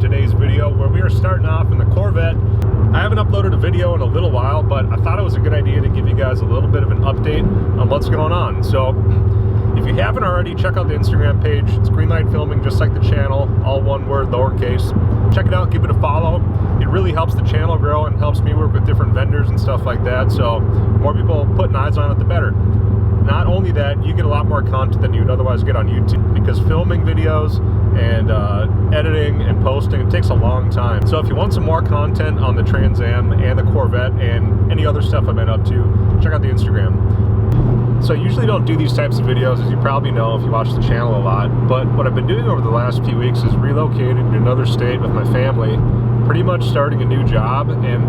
today's video where we are starting off in the Corvette. I haven't uploaded a video in a little while, but I thought it was a good idea to give you guys a little bit of an update on what's going on. So if you haven't already, check out the Instagram page. It's Greenlight Filming, just like the channel, all one word, lowercase. Check it out, give it a follow. It really helps the channel grow and helps me work with different vendors and stuff like that. So more people putting eyes on it, the better. Not only that, you get a lot more content than you would otherwise get on YouTube, because filming videos and editing and posting, it takes a long time. So if you want some more content on the Trans Am and the Corvette and any other stuff I've been up to, check out the Instagram. So I usually don't do these types of videos, as you probably know if you watch the channel a lot, but what I've been doing over the last few weeks is relocated to another state with my family, pretty much starting a new job, and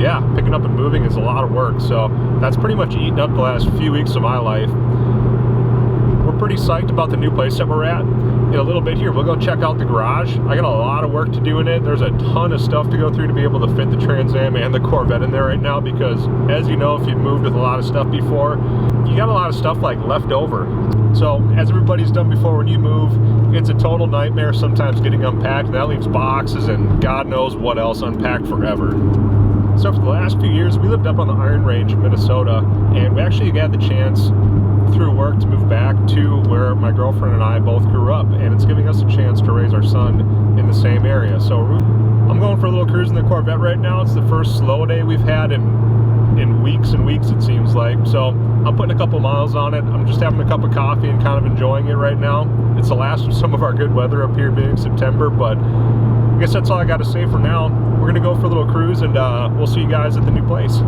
yeah, picking up and moving is a lot of work. So that's pretty much eaten up the last few weeks of my life. We're pretty psyched about the new place that we're at. In a little bit here, we'll go check out the garage. I got a lot of work to do in it. There's a ton of stuff to go through to be able to fit the Trans Am and the Corvette in there right now, because as you know, if you've moved with a lot of stuff before, you got a lot of stuff like left over. So as everybody's done before, when you move, it's a total nightmare sometimes getting unpacked, and that leaves boxes and God knows what else unpacked forever. So for the last few years, we lived up on the Iron Range in Minnesota, and we actually got the chance through work to move back to where my girlfriend and I both grew up, and it's giving us a chance to raise our son in the same area. So I'm going for a little cruise in the Corvette right now. It's the first slow day we've had in weeks and weeks, it seems like. So I'm putting a couple miles on it. I'm just having a cup of coffee and kind of enjoying it right now. It's the last of some of our good weather up here, being September, but I guess that's all I got to say for now. We're gonna go for a little cruise, and we'll see you guys at the new place.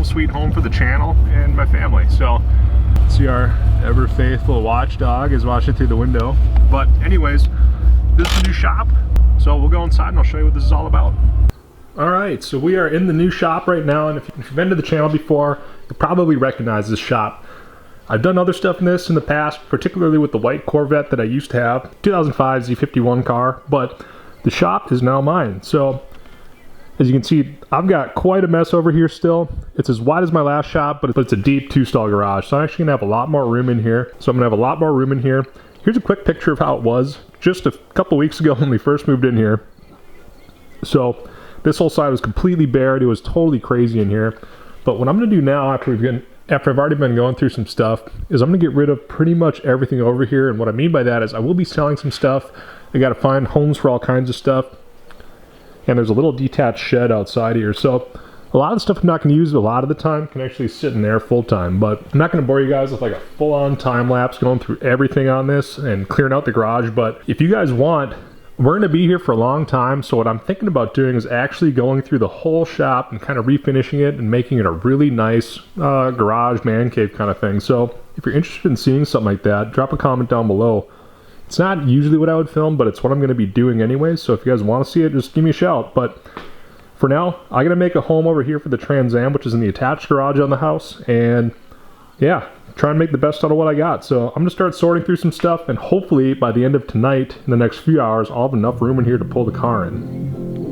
Sweet home for the channel and my family. So see, our ever faithful watchdog is watching through the window. But anyways, this is the new shop, so we'll go inside and I'll show you what this is all about. All right, so we are in the new shop right now, and if you've been to the channel before, you'll probably recognize this shop. I've done other stuff in this in the past, particularly with the white Corvette that I used to have, 2005 Z51 car, but the shop is now mine. So as you can see, I've got quite a mess over here still. It's as wide as my last shop, but it's a deep 2-stall garage. So I'm actually gonna have a lot more room in here. Here's a quick picture of how it was just a couple weeks ago when we first moved in here. So this whole side was completely bare. It was totally crazy in here. But what I'm gonna do now, after I've already been going through some stuff, is I'm gonna get rid of pretty much everything over here. And what I mean by that is I will be selling some stuff. I gotta find homes for all kinds of stuff. And there's a little detached shed outside here. So a lot of the stuff I'm not going to use a lot of the time can actually sit in there full time. But I'm not going to bore you guys with like a full-on time lapse going through everything on this and clearing out the garage. But if you guys want, we're going to be here for a long time. So what I'm thinking about doing is actually going through the whole shop and kind of refinishing it and making it a really nice garage man cave kind of thing. So if you're interested in seeing something like that, drop a comment down below. It's not usually what I would film, but it's what I'm going to be doing anyways. So if you guys want to see it, just give me a shout. But for now, I'm going to make a home over here for the Trans Am, which is in the attached garage on the house. And yeah, try and make the best out of what I got. So I'm going to start sorting through some stuff, and hopefully by the end of tonight, in the next few hours, I'll have enough room in here to pull the car in.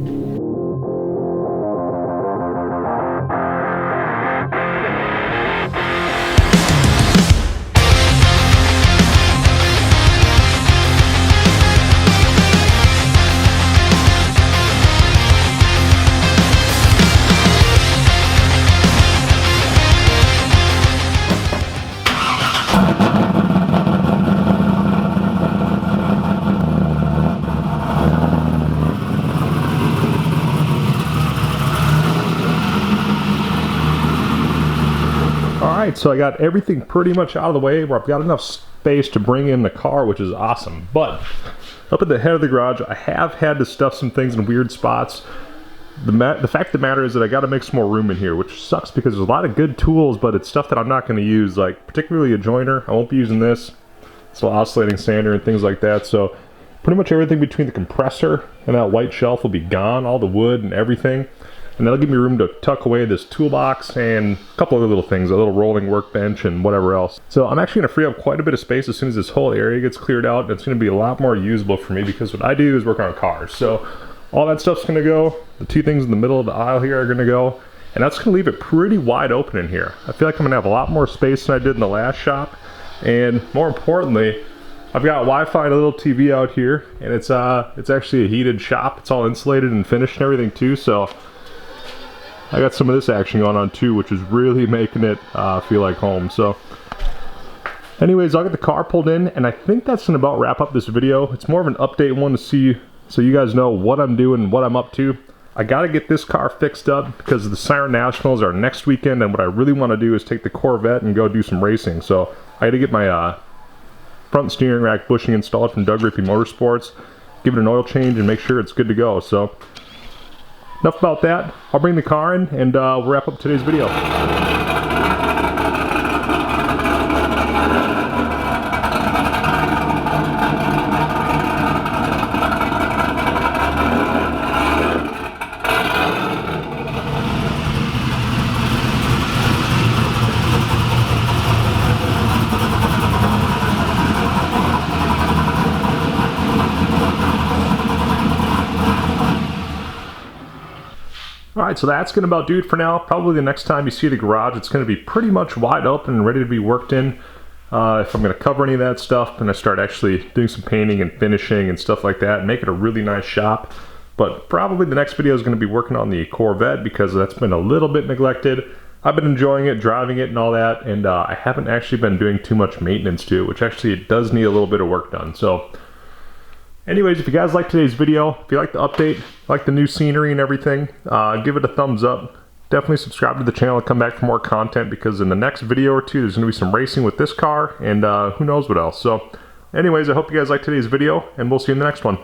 Alright, so I got everything pretty much out of the way where I've got enough space to bring in the car, which is awesome. But up at the head of the garage, I have had to stuff some things in weird spots. The fact of the matter is that I got to make some more room in here, which sucks because there's a lot of good tools, but it's stuff that I'm not going to use, like particularly a joiner. I won't be using this. It's an oscillating sander and things like that. So Pretty much everything between the compressor and that white shelf will be gone, all the wood and everything. And that'll give me room to tuck away this toolbox and a couple other little things, a little rolling workbench and whatever else. So I'm actually gonna free up quite a bit of space as soon as this whole area gets cleared out. It's gonna be a lot more usable for me because what I do is work on cars. So all that stuff's gonna go. The two things in the middle of the aisle here are gonna go. And that's gonna leave it pretty wide open in here. I feel like I'm gonna have a lot more space than I did in the last shop. And more importantly, I've got Wi-Fi and a little TV out here, and it's actually a heated shop. It's all insulated and finished and everything too, so I got some of this action going on too, which is really making it feel like home. So anyways, I'll get the car pulled in, and I think that's gonna about wrap up this video. It's more of an update one to see, so you guys know what I'm doing and what I'm up to. I gotta get this car fixed up because the Siren Nationals are next weekend, and what I really wanna do is take the Corvette and go do some racing. So I gotta get my front steering rack bushing installed from Doug Rippey Motorsports, give it an oil change and make sure it's good to go. So enough about that. I'll bring the car in and we'll wrap up today's video. Alright, so that's going to about do it for now. Probably the next time you see the garage, it's going to be pretty much wide open and ready to be worked in. If I'm going to cover any of that stuff, and I start actually doing some painting and finishing and stuff like that, and make it a really nice shop. But probably the next video is going to be working on the Corvette because that's been a little bit neglected. I've been enjoying it, driving it and all that, and I haven't actually been doing too much maintenance to it, which actually it does need a little bit of work done. So anyways, if you guys liked today's video, if you like the update, like the new scenery and everything, give it a thumbs up. Definitely subscribe to the channel and come back for more content, because in the next video or two, there's going to be some racing with this car and who knows what else. So anyways, I hope you guys liked today's video, and we'll see you in the next one.